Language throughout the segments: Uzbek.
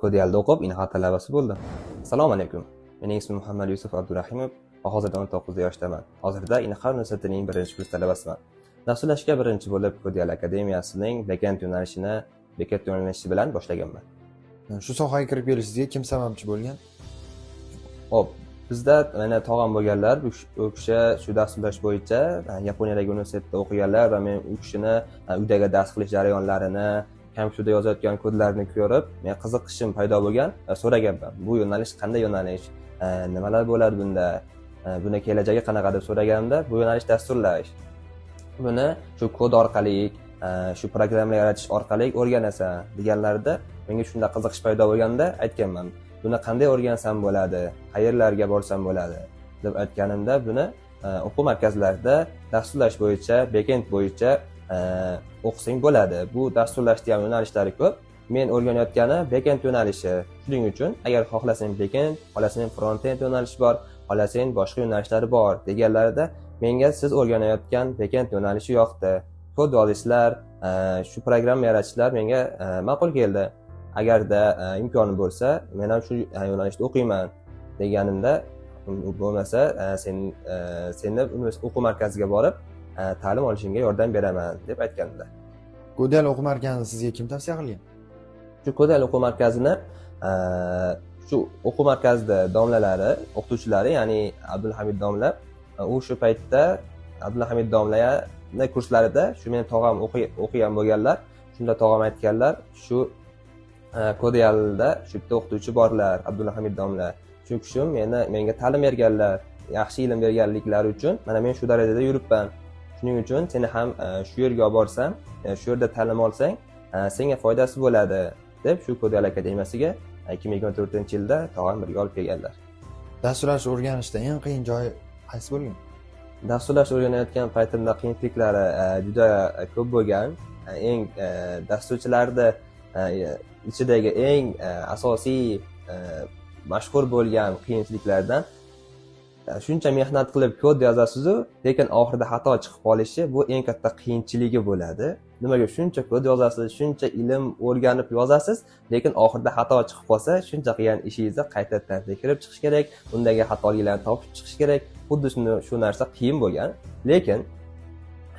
Kodiyalda o'qib, Inha talabasi bo'ldim. Assalomu alaykum. Mening ismim Muhammad Yusuf Abdurahimov va hozirda 19 yoshdaman. Hozirda Inha universitetining 1-kurs talabasiman. Dasturlashga birinchi bo'lib Kodiyal akademiyasining backend yo'nalishini bekat yo'nalishi bilan boshlaganman. Shu sohaga kirib kelishingizga kim sababchi bo'lgan? Hop, bizda mana tog'am bo'lganlar, u kishi shu dasturlash bo'yicha Yaponiyadagi universitetda o'qiganlar va men u kishini uydagi dars qilish jarayonlarini, kompyuterda yozayotgan kodlarni ko'rib, men qiziqishim paydo bo'lgan va so'raganman. Bu yo'nalish qanday yo'nalish? Nimalar bo'ladi bunda? Buni kelajagi qanaqa deb so'raganimda, bu yo'nalish dasturlash. Buni shu kod orqali, shu programmalar yaratish orqali o'rganasan deganlarida menga shunda qiziqish paydo bo'lganda aytganman. Buni qanday o'rgansam bo'ladi? Qayerlarga borsam bo'ladi? deb aytganimda, buni o'quv markazlarida dasturlash bo'yicha, backend bo'yicha o'qisang bo'ladi. Bu dasturlashda ham yo'nalishlari ko'p. Men o'rganayotgani backend yo'nalishi. Shuning uchun agar xohlasang backend, xohlasang frontend yo'nalishi bor, xohlasang boshqa yo'nalishlari bor deganlarida menga siz o'rganayotgan backend yo'nalishi yoqdi. Kod yozishlar, shu programma yaratishlar menga ma'qul keldi. Agarda imkoni bo'lsa, men ham shu yo'nalishda o'qiyman deganimda, bo'lmasa seni o'quv markaziga borib ta'lim olishingga yordam beraman deb aytganlar. Kodiyal o'quv markazini sizga kim tavsiya qilgan? Shu Kodiyal o'quv markazini shu o'quv markazida domlalari, o'qituvchilari, ya'ni Abdulhamid domla, u shu paytda Abdulhamid domlaning kurslarida shu men tog'am o'qigan bo'lganlar. Shunda tog'am aytganlar, shu Kodiyalda shu yerda o'qituvchi borlar, Abdulhamid domla. Shu kishi menga ta'lim berganlar, yaxshi ilm berganliklari uchun mana men shu darajada yuribman. Shuning uchun seni ham shu yerga olib borsam, shu yerda ta'lim olsang, senga foydasi bo'ladi deb shu Kodiyal akademiyasiga 2024-yilda tog'am birga olib kelganlar. Dasturlash o'rganishda eng qiyin joyi qaysi bo'lgan? Dasturlash o'rganayotgan paytimda qiyinchiliklari juda ko'p bo'lgan. Eng dasturchilarda ichidagi eng asosiy mashhur bo'lgan qiyinchiliklardan shuncha mehnat qilib kod yozasiz-ku, lekin oxirida xato chiqib qolishi bu eng katta qiyinchiligi bo'ladi. Nimaga shuncha kod yozasiz, shuncha ilm o'rganib yozasiz, lekin oxirida xato chiqib qolsa, shuncha qilgan ishingizni qaytadan tekshirib chiqish kerak, undagi xatoliklarni topib chiqish kerak. Xuddi shu narsa qiyin bo'lgan. Lekin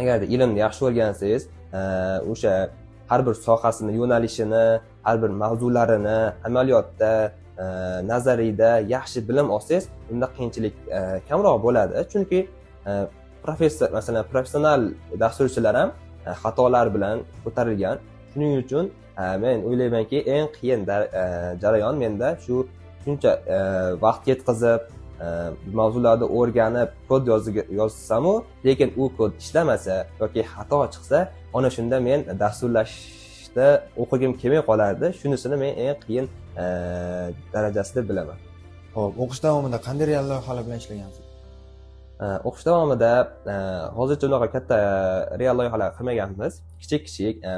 agarda ilmni yaxshi o'rgansangiz, o'sha har bir sohasini, yo'nalishini, har bir mavzularini amaliyotda, nazariyda yaxshi bilim olsangiz, unda qiyinchilik kamroq bo'ladi. Chunki masalan, professional dasturchilar ham xatolar bilan ko'tarilgan. Shuning uchun men o'ylaymanki, eng qiyin jarayon menda shuncha vaqt ketkazib, mavzularni o'rganib, kod yozsam-u, lekin u kod ishlamasa yoki xato chiqsa, ana shunda men dasturlashda o'qigim kelmay qolardi. Shunisini men eng qiyin darajasida bilaman. Xo'p, o'qish davomida qanday real loyihalar bilan ishlagansiz? O'qish davomida hozircha unaqa katta real loyihalar qilmaganmiz. Kichik,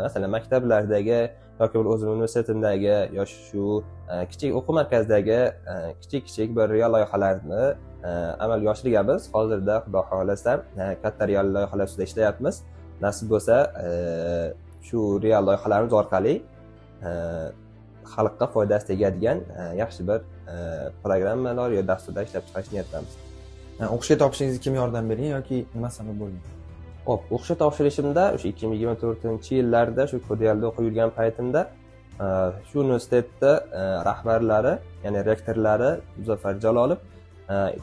masalan, maktablardagi yoki o'zim universitetimdagi yoki shu kichik o'quv markazidagi kichik bir real loyihalarni amalga oshirganmiz. Hozirda xudo xohlasa katta real loyihalar ustida ishlayapmiz. Nasib bo'lsa, shu real loyihalarimiz orqali xalqqa foydasi tegadigan yaxshi bir programmalar yoki dasturlar ishlab chiqarish niyatidamiz. O'qishga topshirishingizga kim yordam bergan yoki nima sabab bo'lgan? Hop, o'qishga topshirishimda o'sha 2024-yillarda shu Kodiyalda o'qib yurgan paytimda shu universitetda rahbarlari, ya'ni rektorlari Muzaffar Jalolov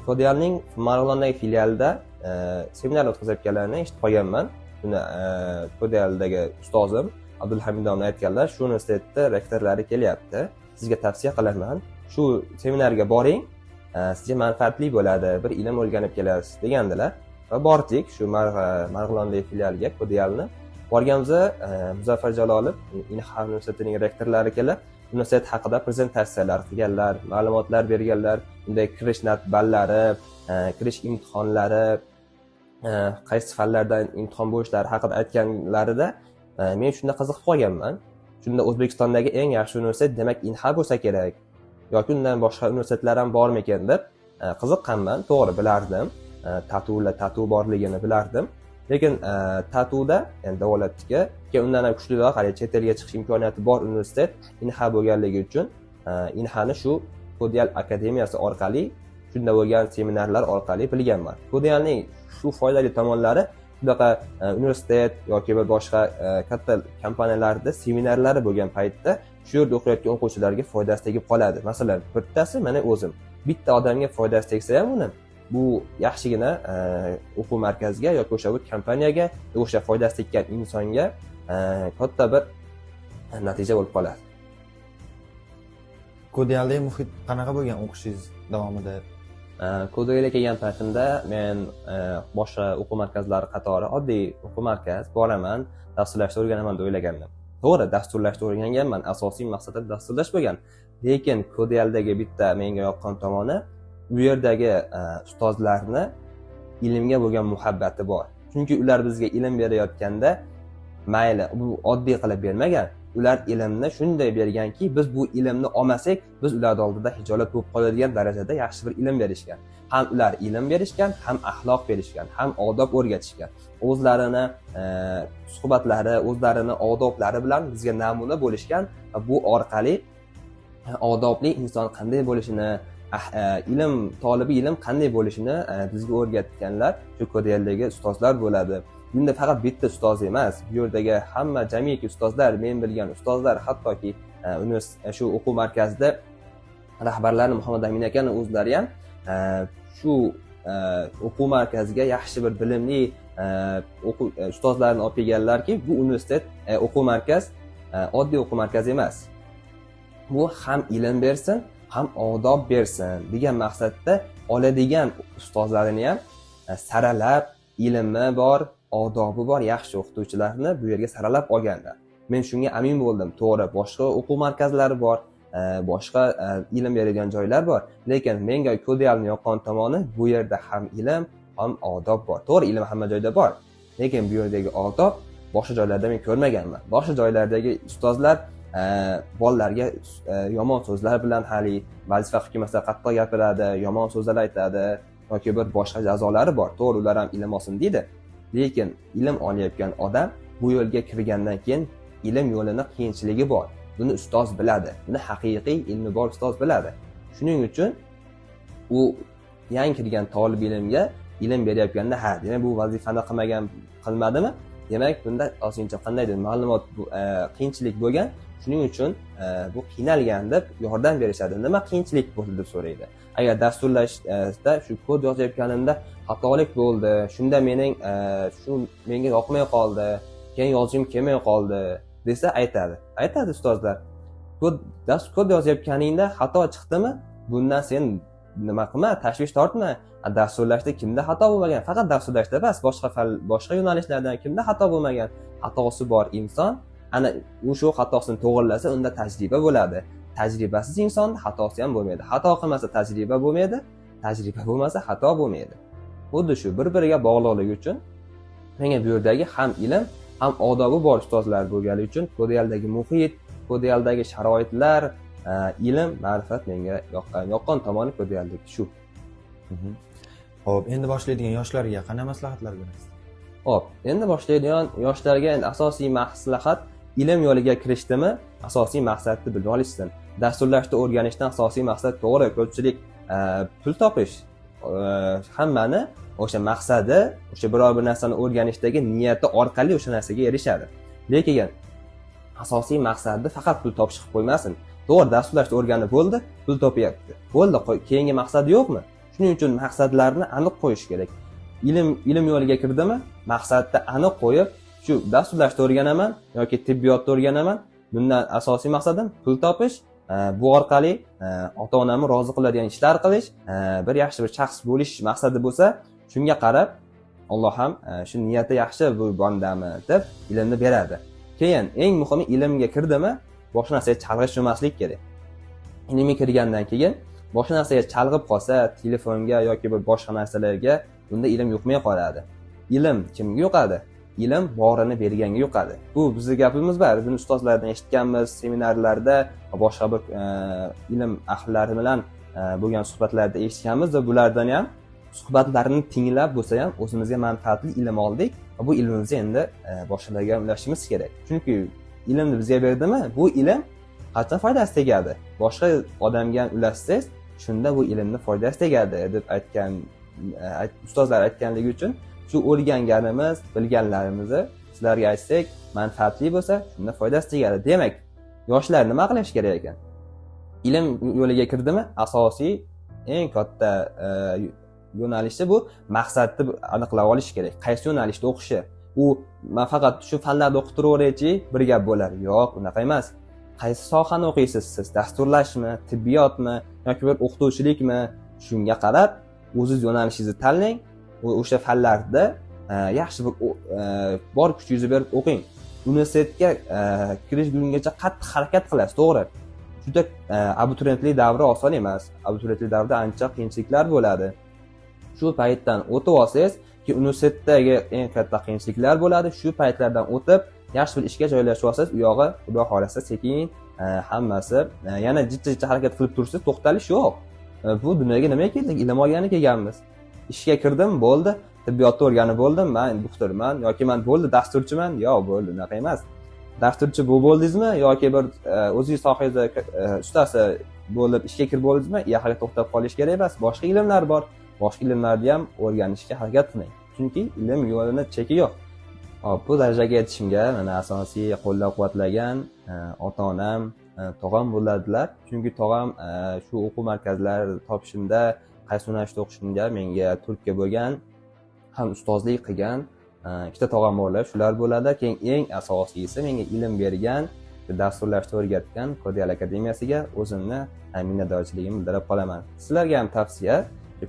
Kodiyalning Marg'ilondagi filialida seminar o'tkazayotganlarini eshitib qolganman. Buni Kodiyaldagi ustozim Abdulhamid domla aytganlar, shu universitetda rektorlari kelyapti. Sizga tavsiya qilaman, shu seminarga boring, sizga manfaatli bo'ladi, bir ilm o'rganib kelasiz degandilar. Va bordik shu Marg'ilondagi filialga, Kodiyalni. Borganimizda Muzaffar Jalolov Inha universitetining rektorlari kelib, universitet haqida prezentatsiyalar qilganlar, ma'lumotlar berganlar, unda kirish ballari, kirish imtihonlari, qaysi fanlardan imtihon bo'lishlari haqida aytganlarida men shunda qiziqib qolganman. Shunda O'zbekistondagi eng yaxshi universitet demak Inha bo'lsa kerak. Yoki undan boshqa universitetlar ham bormikan deb qiziqqanman. To'g'ri bilardim. Tatu borligini bilardim. Lekin Tatuda, ya'ni Davlatga undan ham kuchliroq, hali chet elga chiqish imkoniyati bor universitet Inha bo'lganligi uchun Inhani shu Kodial akademiyasi orqali, shunda bo'lgan seminarlar orqali bilganman. Kodialning shu foydali tomonlari bunaqa universitet yoki bir boshqa katta kompaniyalarda seminarlari bo'lgan paytda shu yerda o'qiyotgan o'quvchilarga foydasi tegib qoladi. Masalan, bittasi mana o'zim. Bitta odamga foydasi tegsa ham uni bu yaxshigina o'quv markaziga yoki o'sha bir kompaniyaga, o'sha foydasi tekkan insonga katta bir natija bo'lib qoladi. Kodialdagi muhit qanaqa bo'lgan o'qishingiz davomida? Kodialga kelgan paytimda men boshqa o'quv markazlari qatori oddiy o'quv markaz boraman, dasturlashni o'rganaman deb o'ylagandim. To'g'ri, dasturlashni o'rganganman, asosiy maqsadim dasturlash bo'lgan. Lekin Kodialdagi bitta menga yoqqan tomoni, u yerdagi ustozlarni ilmga bo'lgan muhabbati bor. Chunki ular bizga ilm berayotganda mayli bu oddiy qilib bermagan. Ular ilmni shunday berganki, biz bu ilmni olmasak, biz ular oldida hijolat bo'lib qoladigan darajada yaxshi bir ilm berishgan. Ham ular ilm berishgan, ham axloq berishgan, ham odob o'rgatishgan. O'zlarini suhbatlari, o'zlarini odoblari bilan bizga namuna bo'lishgan va bu orqali odobli inson qanday bo'lishini, ilm tolibi ilm qanday bo'lishini bizga o'rgatganlar shu Kodialdagi ustozlar bo'ladi. Bunda faqat bitta ustoz emas, bu yerdagi hamma jamiki ustozlar, men bilgan ustozlar, hattoki shu o'quv markazida rahbarlari Muhammad Amin akaning o'zlari ham shu o'quv markaziga yaxshi bir bilimli ustozlarni olib kelganlarki, bu universitet o'quv markaz oddiy o'quv markazi emas. Bu ham ilm bersin, ham odob bersin degan maqsadda oladigan ustozlarini ham saralab, ilmi bor, odobi bor yaxshi o'qituvchilarni bu yerga saralab olganlar. Men shunga amin bo'ldim. To'g'ri, boshqa o'quv markazlari bor, boshqa ilm beradigan joylar bor, lekin menga Kodialning yoqqan tomoni bu yerda ham ilm, ham odob bor. To'g'ri, ilm hamma joyda bor, lekin bu yerdagi odob boshqa joylarda men ko'rmaganman. Boshqa joylardagi ustozlar bolalarga yomon so'zlar bilan hali vazifa hukmasa qattiq gapiradi, yomon so'zlar aytadi yoki bir boshqa jazolari bor. To'g'ri, ular ham ilm olsin deydi. Lekin ilm olayotgan odam bu yo'lga kirgandan keyin ilm yo'lini qiyinchiligi bor. Buni ustoz biladi. Buni haqiqiy ilmi bor ustoz biladi. Shuning uchun u yangi kirgan talab ilmga ilm berayotganda, ha, demak bu vazifani qilmadimi? Demak, bunda osincha qandaydir ma'lumot qiyinchilik bo'lgan. Shuning uchun bu qiynalgan deb yordam berishadi. Nima qiyinchilik bo'ldi deb so'raydi. Agar dasturlashda shu kod yozayotganimda xatolik bo'ldi, shunda menga yoqmay qoldi, keyin yozishim kelmay qoldi desa aytadi ustozlar. Kod yozayotganingda xato chiqdimi? Bundan sen nima qilma, tashvish tortma. Dasturlashda kimda xato bo'lmagan? Faqat dasturlashda emas, boshqa yo'nalishlarda kimda xato bo'lmagan? Xatosi bor inson, ana shu xatosini to'g'rilasa, unda tajriba bo'ladi. Tajribasiz insonda xatosi ham bo'lmaydi. Xato qilmasa tajriba bo'lmaydi, tajriba bo'lmasa xato bo'lmaydi. Xuddi shu bir-biriga bog'liqligi uchun menga bu yerdagi ham ilm, ham odobi bor ustozlar bo'lgani uchun Kodialdagi muhit, Kodialdagi sharoitlar, ilm, ma'rifat menga yoqqan tomoni Kodialdagi shu. Xo'p, endi boshlaydigan yoshlarga qanday maslahatlar berasiz? Xo'p, endi boshlaydigan yoshlarga asosiy maslahat ilm yo'liga kirishdimi, asosiy maqsadni bilib olishsin. Dasturlashni o'rganishdan asosiy maqsad to'g'ri, ko'pchilik pul topish. Hammani o'sha maqsadi, o'sha biror bir narsani o'rganishdagi niyati orqali o'sha narsaga erishadi. Lekin asosiy maqsadi faqat pul topish qilib qo'ymasin. To'g'ri, dasturlashni o'rganib bo'ldi, pul topyapti. Bo'ldi, keyingi maqsadi yo'qmi? Shuning uchun maqsadlarni aniq qo'yish kerak. Ilm yo'liga kirdimi, maqsadni aniq qo'yib, shu dasturlashni o'rganaman yoki tibbiyotni o'rganaman. Bundan asosiy maqsadim pul topish, bu orqali ota-onamni rozi qiladigan ishlar qilish, bir yaxshi bir shaxs bo'lish maqsadi bo'lsa, shunga qarab Alloh ham shu niyati yaxshi bu bandami deb ilmni beradi. Keyin eng muhimi ilmga kirdimi, boshqa narsaga chalg'ish olmaslik kerak. Ilmga kirgandan keyin boshqa narsaga chalg'ib qolsa, telefonga yoki bir boshqa narsalarga, bunda ilm yo'qmay qoladi. Ilm kimga yo'qadi? Ilm borini berganga yo'qadi. Bu bizning gapimiz bor. Buni ustozlardan eshitganmiz, seminarlarda, boshqa bir ilm ahllari bilan bo'lgan suhbatlarda eshitganmiz va bulardan ham suhbatlarini tinglab bo'lsa ham o'zimizga manfaatli ilm oldik. Bu ilmimizni endi boshqalarga ulashishimiz kerak. Chunki ilmni bizga berdimi, bu ilm qachon foydasi tegadi? Boshqa odamga ham ulatsangiz, shunda bu ilmni foydasi tegadi deb aytgan ustozlar aytganligi uchun shu o'rganganimiz, bilganlarimizni sizlarga aytsak, manfaatli bo'lsa, shunda foydasi tegadi. Demak, yoshlar nima qilish kerak ekan? Ilm yo'liga kirdimi, asosiy eng katta yo'nalishi bu maqsadni aniqlab olish kerak. Qaysi yo'nalishda o'qishi? U men faqat shu fanlarni o'qib turaveraychi, bir gap bo'lar. Yo'q, unaqa emas. Qaysi sohani o'qiysiz siz? Dasturlashmi, tibbiyotmi yoki bir o'qituvchilikmi? Shunga qarab o'zingiz yo'nalishingizni tanlang. O'sha fanlarda yaxshi bir bor kuchingizni berib o'qing. Universitetga kirish kungacha qattiq harakat qilasiz, to'g'ri. Juda abituriyentlik davri oson emas. Abituriyentlik davrida ancha qiyinchiliklar bo'ladi. Shu paytdan o'tib olsangiz, ki universitetdagi eng katta qiyinchiliklar bo'ladi. Shu paytlardan o'tib, yaxshi bir ishga joylashib olsangiz, u yog'i xudo xolasa sekin hammasi yana jitta harakat qilib tursiz, to'xtalish yo'q. Bu dunyoga nimaga keldik? Ilm olgani kelganmiz. Ishga kirdim, bo'ldi. Tibbiyotda o'rganib bo'ldim, men doktorman yoki men bo'ldi dasturchiman. Yo'q, bo'ldi, unaqa emas. Dasturchi bo'ldingizmi yoki bir o'zingiz sohangizda ustasi bo'lib ishga kirib bo'ldingizmi? Yaxshi to'xtab qolish kerak emas. Boshqa ilmlar bor. Boshqa ilmlarni ham o'rganishga harakat qiling. Chunki ilm yo'lini cheki yo'q. Hop, bu darajaga yetishimga mana asosiy qo'llab-quvvatlagan ota-onam, tog'am bo'ladilar. Chunki tog'am shu o'quv markazlari topishimda, qaysi yo'nalishda o'qishimga menga turtki bo'lgan, ham ustozlik qilgan ikkita tog'am borlar. Shular bo'ladi. Keyin eng asosiysi menga ilm bergan, dasturlashni o'rgatgan Kodel akademiyasiga o'zimni minnatdorchiligimni bildirib qolaman. Sizlarga ham tavsiya,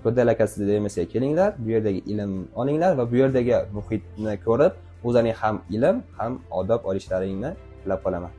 Kodel akademiyasiga kelinglar, bu yerdagi ilm olinglar va bu yerdagi muhitni ko'rib, o'zlaring ham ilm, ham odob olishlaringni tilab qolaman.